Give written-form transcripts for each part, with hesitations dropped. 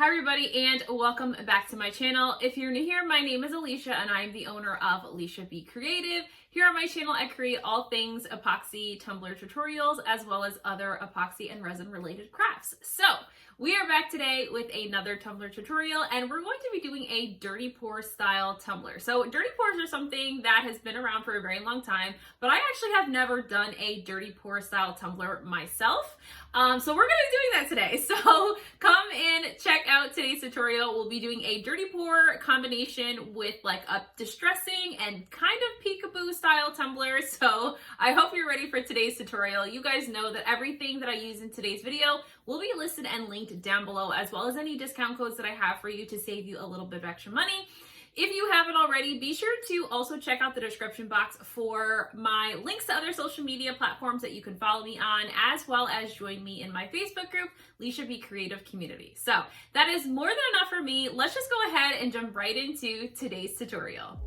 Hi everybody and welcome back to my channel. If you're new here, my name is Lysha and I'm the owner of Lysha Be Creative. Here on my channel, I create all things epoxy tumbler tutorials as well as other epoxy and resin related crafts. So we are back today with another tumbler tutorial and we're going to be doing a dirty pour style tumbler. So dirty pours are something that has been around for a very long time, but I actually have never done a dirty pour style tumbler myself. So we're going to be doing that today. So come and check out today's tutorial. We'll be doing a dirty pour combination with like a distressing and kind of peekaboo style tumbler. So I hope you're ready for today's tutorial. You guys know that everything that I use in today's video will be listed and linked down below, as well as any discount codes that I have for you to save you a little bit of extra money. If you haven't already, be sure to also check out the description box for my links to other social media platforms that you can follow me on, as well as join me in my Facebook group, Lysha Be Creative Community. So that is more than enough for me. Let's just go ahead and jump right into today's tutorial.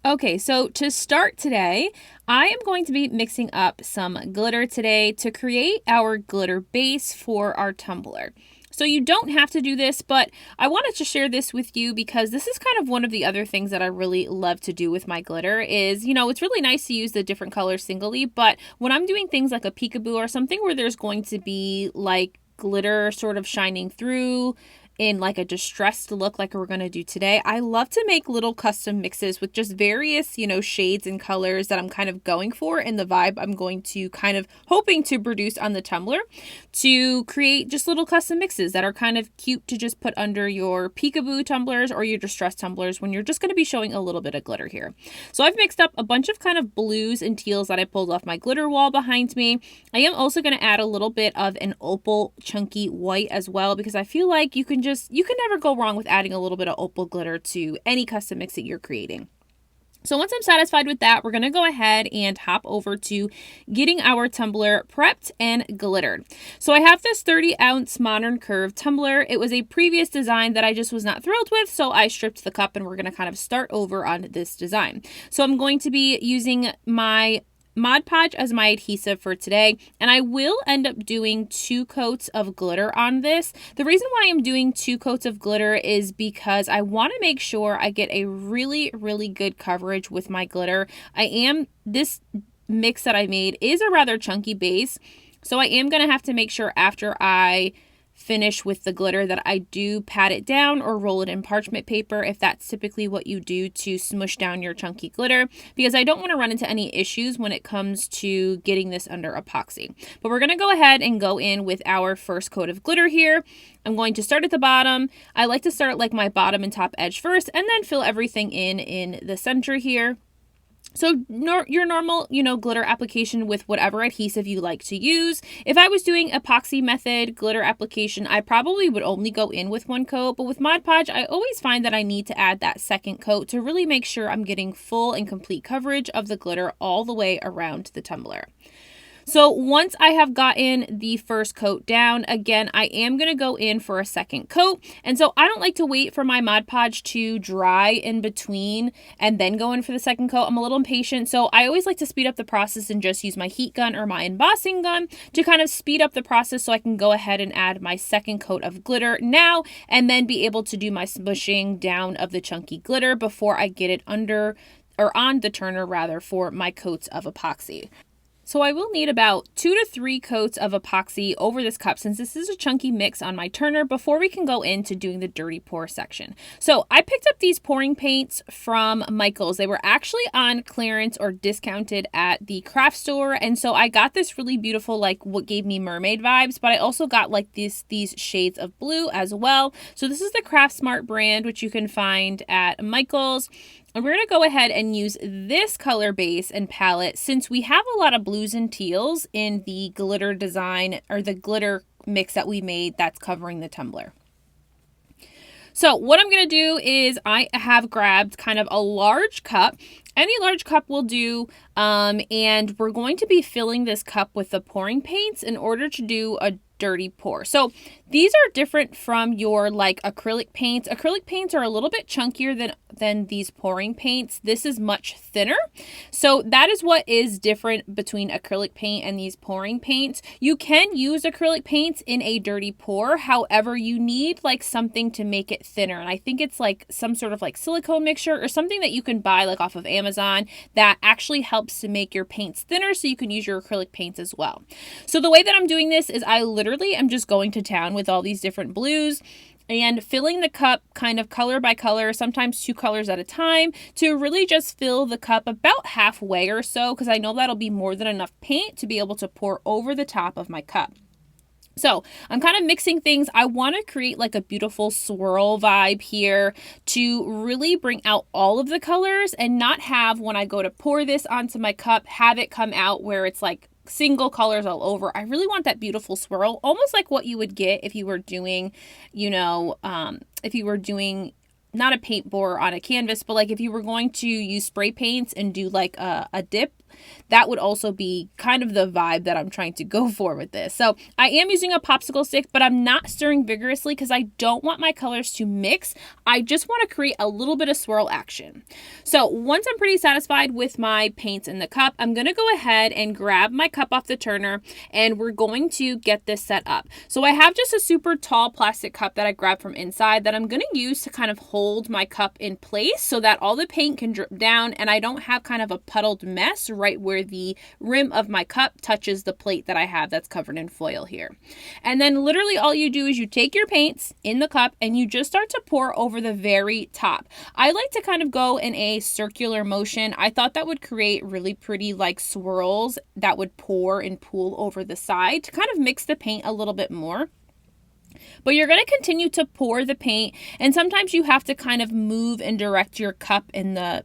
Okay, so to start today, I am going to be mixing up some glitter today to create our glitter base for our tumbler. So you don't have to do this, but I wanted to share this with you because this is kind of one of the other things that I really love to do with my glitter is, you know, it's really nice to use the different colors singly, but when I'm doing things like a peekaboo or something where there's going to be like glitter sort of shining through in like a distressed look like we're going to do today, I love to make little custom mixes with just various, you know, shades and colors that I'm kind of going for in the vibe I'm going to kind of hoping to produce on the tumbler to create just little custom mixes that are kind of cute to just put under your peekaboo tumblers or your distressed tumblers when you're just going to be showing a little bit of glitter here. So I've mixed up a bunch of kind of blues and teals that I pulled off my glitter wall behind me. I am also going to add a little bit of an opal chunky white as well because I feel like you can never go wrong with adding a little bit of opal glitter to any custom mix that you're creating. So once I'm satisfied with that, we're going to go ahead and hop over to getting our tumbler prepped and glittered. So I have this 30-ounce modern curve tumbler. It was a previous design that I just was not thrilled with, so I stripped the cup and we're going to kind of start over on this design. So I'm going to be using my Mod Podge as my adhesive for today, and I will end up doing 2 coats of glitter on this. The reason why I'm doing 2 coats of glitter is because I want to make sure I get a really good coverage with my glitter. This mix that I made is a rather chunky base, so I am going to have to make sure after I finish with the glitter that I do pat it down or roll it in parchment paper if that's typically what you do to smush down your chunky glitter, because I don't want to run into any issues when it comes to getting this under epoxy. But we're going to go ahead and go in with our first coat of glitter here. I'm going to start at the bottom. I like to start like my bottom and top edge first and then fill everything in the center here. So your normal, you know, glitter application with whatever adhesive you like to use. If I was doing epoxy method glitter application, I probably would only go in with 1 coat. But with Mod Podge, I always find that I need to add that second coat to really make sure I'm getting full and complete coverage of the glitter all the way around the tumbler. So once I have gotten the first coat down, again, I am going to go in for a second coat. And so I don't like to wait for my Mod Podge to dry in between and then go in for the second coat. I'm a little impatient, so I always like to speed up the process and just use my heat gun or my embossing gun to kind of speed up the process so I can go ahead and add my second coat of glitter now and then be able to do my smushing down of the chunky glitter before I get it under or on the turner rather for my coats of epoxy. So I will need about 2 to 3 coats of epoxy over this cup since this is a chunky mix on my turner before we can go into doing the dirty pour section. So I picked up these pouring paints from Michael's. They were actually on clearance or discounted at the craft store, and so I got this really beautiful, like what gave me mermaid vibes, but I also got like these shades of blue as well. So this is the Craft Smart brand, which you can find at Michael's. And we're going to go ahead and use this color base and palette since we have a lot of blues and teals in the glitter design or the glitter mix that we made that's covering the tumbler. So what I'm going to do is I have grabbed kind of a large cup. Any large cup will do. And we're going to be filling this cup with the pouring paints in order to do a dirty pour. So these are different from your like acrylic paints. Acrylic paints are a little bit chunkier than these pouring paints. This is much thinner. So that is what is different between acrylic paint and these pouring paints. You can use acrylic paints in a dirty pour. However, you need like something to make it thinner. And I think it's like some sort of like silicone mixture or something that you can buy like off of Amazon that actually helps to make your paints thinner so you can use your acrylic paints as well. So the way that I'm doing this is I literally am just going to town with all these different blues and filling the cup kind of color by color, sometimes 2 colors at a time, to really just fill the cup about halfway or so, because I know that'll be more than enough paint to be able to pour over the top of my cup. So I'm kind of mixing things. I want to create like a beautiful swirl vibe here to really bring out all of the colors and not have, when I go to pour this onto my cup, have it come out where it's like single colors all over. I really want that beautiful swirl, almost like what you would get if you were doing, if you were doing not a paint pour on a canvas, but like if you were going to use spray paints and do like a dip. That would also be kind of the vibe that I'm trying to go for with this. So I am using a popsicle stick, but I'm not stirring vigorously because I don't want my colors to mix. I just want to create a little bit of swirl action. So once I'm pretty satisfied with my paints in the cup, I'm going to go ahead and grab my cup off the turner and we're going to get this set up. So I have just a super tall plastic cup that I grabbed from inside that I'm going to use to kind of hold my cup in place so that all the paint can drip down and I don't have kind of a puddled mess right where the rim of my cup touches the plate that I have that's covered in foil here. And then literally all you do is you take your paints in the cup and you just start to pour over the very top. I like to kind of go in a circular motion. I thought that would create really pretty like swirls that would pour and pool over the side to kind of mix the paint a little bit more. But you're going to continue to pour the paint, and sometimes you have to kind of move and direct your cup in the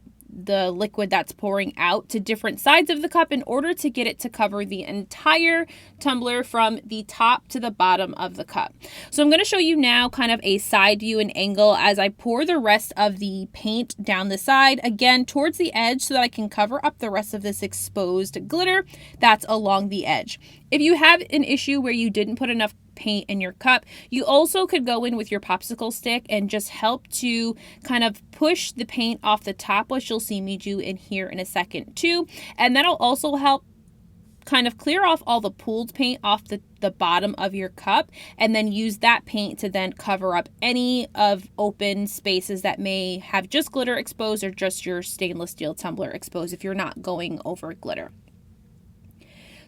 liquid that's pouring out to different sides of the cup in order to get it to cover the entire tumbler from the top to the bottom of the cup. So I'm going to show you now kind of a side view and angle as I pour the rest of the paint down the side, again towards the edge so that I can cover up the rest of this exposed glitter that's along the edge. If you have an issue where you didn't put enough paint in your cup, you also could go in with your popsicle stick and just help to kind of push the paint off the top, which you'll see me do in here in a second too. And that'll also help kind of clear off all the pooled paint off the bottom of your cup, and then use that paint to then cover up any of open spaces that may have just glitter exposed or just your stainless steel tumbler exposed if you're not going over glitter.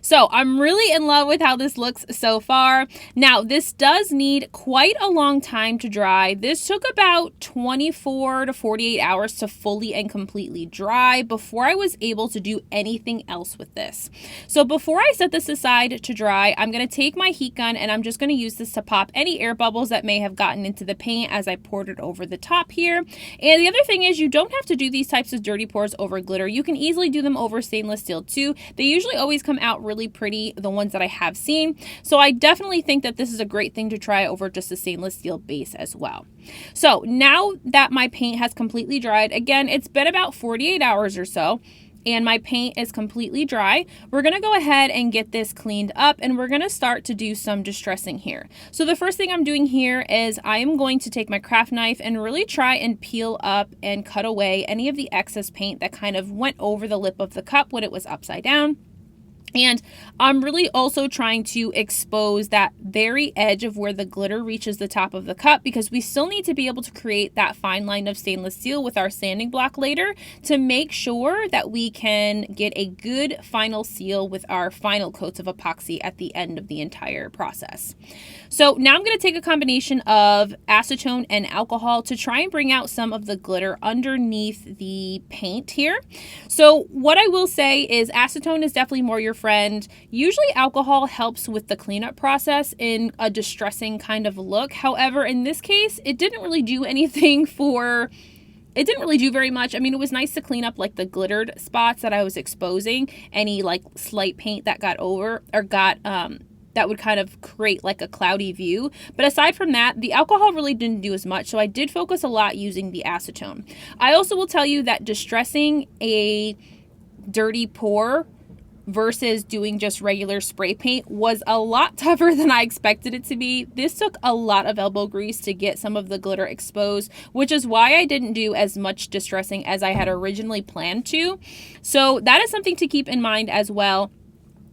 So I'm really in love with how this looks so far. Now, this does need quite a long time to dry. This took about 24 to 48 hours to fully and completely dry before I was able to do anything else with this. So before I set this aside to dry, I'm going to take my heat gun and I'm just going to use this to pop any air bubbles that may have gotten into the paint as I poured it over the top here. And the other thing is, you don't have to do these types of dirty pours over glitter. You can easily do them over stainless steel too. They usually always come out really pretty, the ones that I have seen. So I definitely think that this is a great thing to try over just a stainless steel base as well. So now that my paint has completely dried, again, it's been about 48 hours or so, and my paint is completely dry, we're going to go ahead and get this cleaned up, and we're going to start to do some distressing here. So the first thing I'm doing here is I am going to take my craft knife and really try and peel up and cut away any of the excess paint that kind of went over the lip of the cup when it was upside down. And I'm really also trying to expose that very edge of where the glitter reaches the top of the cup, because we still need to be able to create that fine line of stainless steel with our sanding block later to make sure that we can get a good final seal with our final coats of epoxy at the end of the entire process. So now I'm going to take a combination of acetone and alcohol to try and bring out some of the glitter underneath the paint here. So what I will say is acetone is definitely more your friend. Usually alcohol helps with the cleanup process in a distressing kind of look. However, in this case, it didn't really do anything it didn't really do very much. I mean, it was nice to clean up like the glittered spots that I was exposing, any like slight paint that got over or got, that would kind of create like a cloudy view. But aside from that, the alcohol really didn't do as much. So I did focus a lot using the acetone. I also will tell you that distressing a dirty pour versus doing just regular spray paint was a lot tougher than I expected it to be. This took a lot of elbow grease to get some of the glitter exposed, which is why I didn't do as much distressing as I had originally planned to. So that is something to keep in mind as well.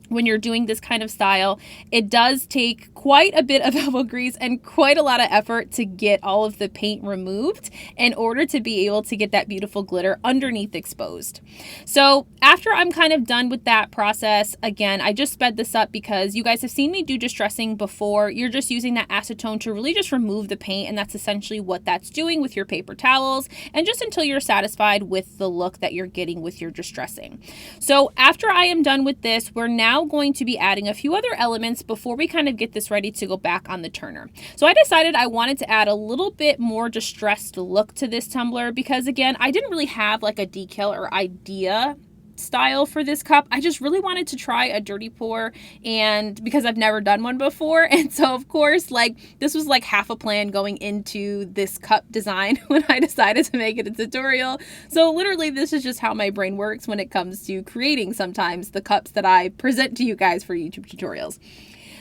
When you're doing this kind of style, it does take quite a bit of elbow grease and quite a lot of effort to get all of the paint removed in order to be able to get that beautiful glitter underneath exposed. So after I'm kind of done with that process, again, I just sped this up because you guys have seen me do distressing before. You're just using that acetone to really just remove the paint, and that's essentially what that's doing with your paper towels, and just until you're satisfied with the look that you're getting with your distressing. So after I am done with this, we're now going to be adding a few other elements before we kind of get this ready to go back on the turner. So I decided I wanted to add a little bit more distressed look to this tumbler because, again, I didn't really have like a decal or idea style for this cup. I just really wanted to try a dirty pour, and because I've never done one before, and so of course, like, this was like half a plan going into this cup design when I decided to make it a tutorial. So literally this is just how my brain works when it comes to creating sometimes the cups that I present to you guys for YouTube tutorials.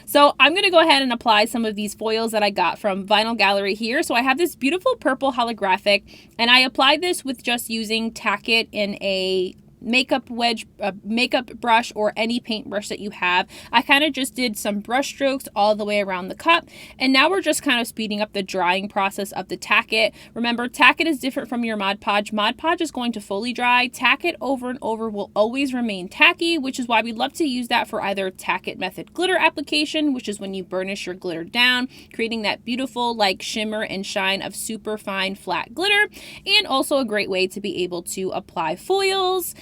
So I'm going to go ahead and apply some of these foils that I got from Vinyl Gallery here. So I have this beautiful purple holographic, and I applied this with just using Tack It in a makeup wedge, makeup brush, or any paintbrush that you have. I kind of just did some brush strokes all the way around the cup, and now we're just kind of speeding up the drying process of the Tack It. Remember, Tack It is different from your Mod Podge. Mod Podge is going to fully dry. Tack It over and over will always remain tacky, which is why we love to use that for either Tack It method glitter application, which is when you burnish your glitter down, creating that beautiful like shimmer and shine of super fine flat glitter, and also a great way to be able to apply foils,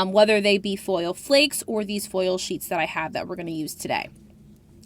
whether they be foil flakes or these foil sheets that I have that we're going to use today.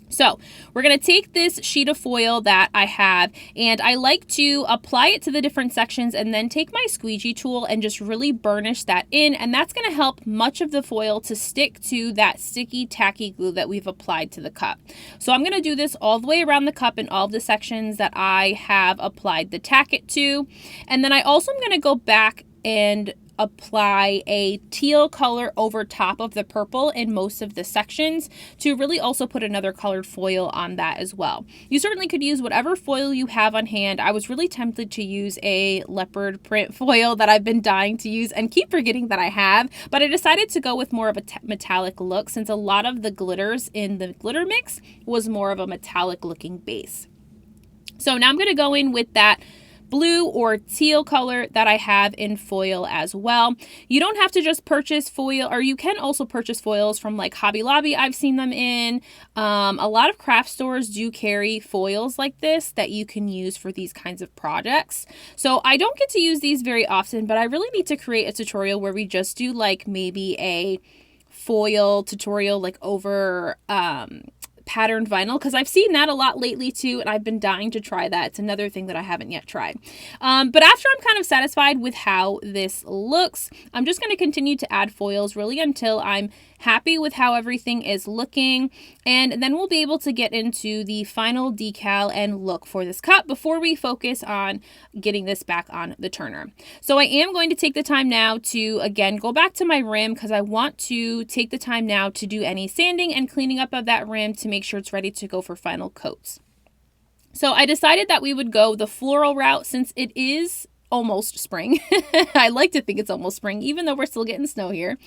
So we're going to take this sheet of foil that I have, and I like to apply it to the different sections and then take my squeegee tool and just really burnish that in, and that's going to help much of the foil to stick to that sticky tacky glue that we've applied to the cup. So I'm going to do this all the way around the cup in all of the sections that I have applied the Tack It to, and then I also am going to go back and apply a teal color over top of the purple in most of the sections to really also put another colored foil on that as well. You certainly could use whatever foil you have on hand. I was really tempted to use a leopard print foil that I've been dying to use and keep forgetting that I have, but I decided to go with more of a metallic look since a lot of the glitters in the glitter mix was more of a metallic looking base. So now I'm going to go in with that blue or teal color that I have in foil as well. You don't have to just purchase foil, or you can also purchase foils from like Hobby Lobby. I've seen them in. A lot of craft stores do carry foils like this that you can use for these kinds of projects. So I don't get to use these very often, but I really need to create a tutorial where we just do like maybe a foil tutorial like over patterned vinyl, because I've seen that a lot lately too, and I've been dying to try that. It's another thing that I haven't yet tried. But after I'm kind of satisfied with how this looks, I'm just going to continue to add foils really until I'm happy with how everything is looking, and then we'll be able to get into the final decal and look for this cup before we focus on getting this back on the turner. So I am going to take the time now to again go back to my rim, because I want to take the time now to do any sanding and cleaning up of that rim to make sure it's ready to go for final coats. So I decided that we would go the floral route since it is almost spring. I like to think it's almost spring, even though we're still getting snow here.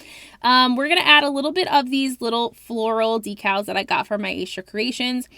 We're going to add a little bit of these little floral decals that I got from my Aisha Creations.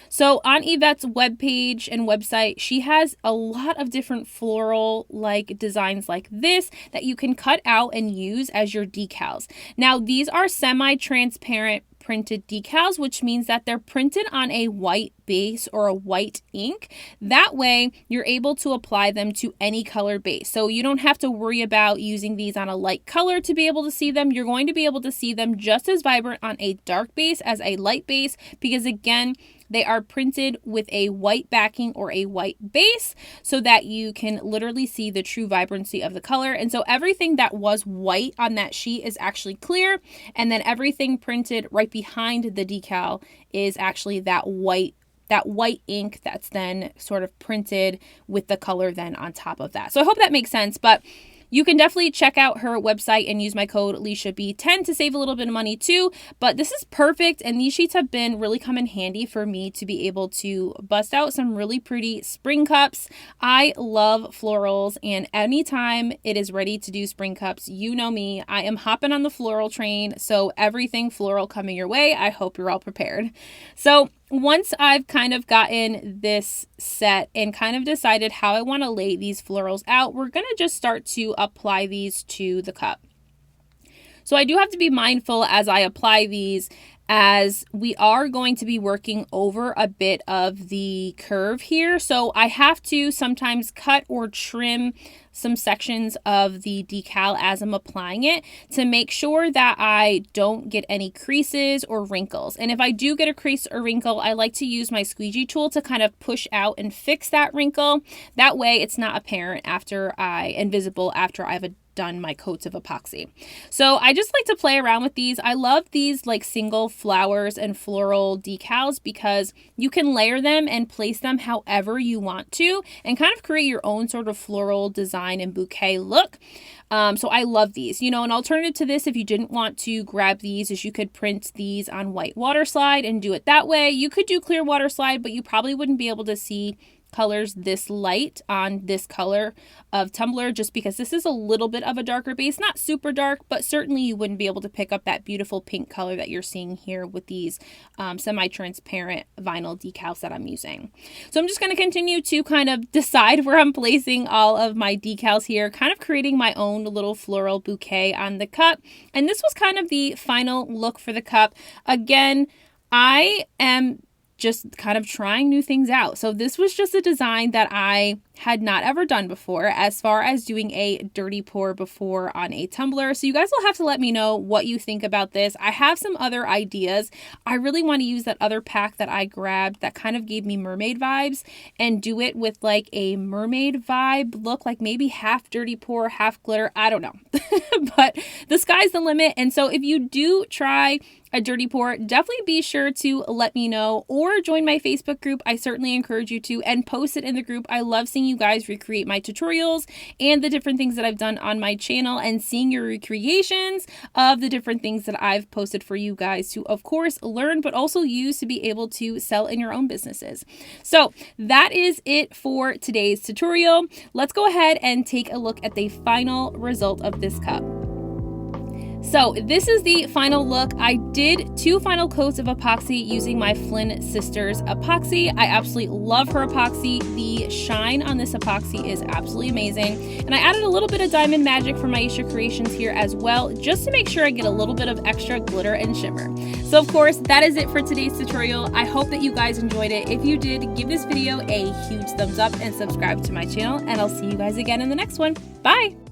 So on Yvette's webpage and website, she has a lot of different floral like designs like this that you can cut out and use as your decals. Now these are semi-transparent printed decals, which means that they're printed on a white base or a white ink. That way you're able to apply them to any color base. So you don't have to worry about using these on a light color to be able to see them. You're going to be able to see them just as vibrant on a dark base as a light base, because again, they are printed with a white backing or a white base so that you can literally see the true vibrancy of the color. And so everything that was white on that sheet is actually clear, and then everything printed right behind the decal is actually that white ink that's then sort of printed with the color then on top of that. So I hope that makes sense, but You can definitely check out her website and use my code LyshaB10 to save a little bit of money too. But this is perfect, and these sheets have been really come in handy for me to be able to bust out some really pretty spring cups. I love florals, and anytime it is ready to do spring cups, you know me, I am hopping on the floral train. So everything floral coming your way, I hope you're all prepared. So once I've kind of gotten this set and kind of decided how I want to lay these florals out, we're going to just start to apply these to the cup. So I do have to be mindful as I apply these, as we are going to be working over a bit of the curve here. So I have to sometimes cut or trim some sections of the decal as I'm applying it to make sure that I don't get any creases or wrinkles. And if I do get a crease or wrinkle, I like to use my squeegee tool to kind of push out and fix that wrinkle. That way it's not apparent and visible after I've done my coats of epoxy. So I just like to play around with these. I love these like single flowers and floral decals because you can layer them and place them however you want to and kind of create your own sort of floral design and bouquet look. So I love these. You know, an alternative to this, if you didn't want to grab these, is you could print these on white water slide and do it that way. You could do clear water slide, but you probably wouldn't be able to see colors this light on this color of tumbler, just because this is a little bit of a darker base, not super dark, but certainly you wouldn't be able to pick up that beautiful pink color that you're seeing here with these semi-transparent vinyl decals that I'm using. So I'm just going to continue to kind of decide where I'm placing all of my decals here, kind of creating my own little floral bouquet on the cup. And this was kind of the final look for the cup. Again, I am just kind of trying new things out. So this was just a design that I had not ever done before, as far as doing a dirty pour before on a tumbler. So you guys will have to let me know what you think about this. I have some other ideas. I really want to use that other pack that I grabbed that kind of gave me mermaid vibes and do it with like a mermaid vibe look, like maybe half dirty pour, half glitter. I don't know, but the sky's the limit. And so if you do try a dirty pour, definitely be sure to let me know or join my Facebook group. I certainly encourage you to, and post it in the group. I love seeing you guys recreate my tutorials and the different things that I've done on my channel, and seeing your recreations of the different things that I've posted for you guys to, of course, learn, but also use to be able to sell in your own businesses. So that is it for today's tutorial. Let's go ahead and take a look at the final result of this cup. So this is the final look. I did 2 final coats of epoxy using my Flynn Sisters epoxy. I absolutely love her epoxy. The shine on this epoxy is absolutely amazing. And I added a little bit of Diamond Magic from Lysha Creations here as well, just to make sure I get a little bit of extra glitter and shimmer. So of course, that is it for today's tutorial. I hope that you guys enjoyed it. If you did, give this video a huge thumbs up and subscribe to my channel, and I'll see you guys again in the next one. Bye!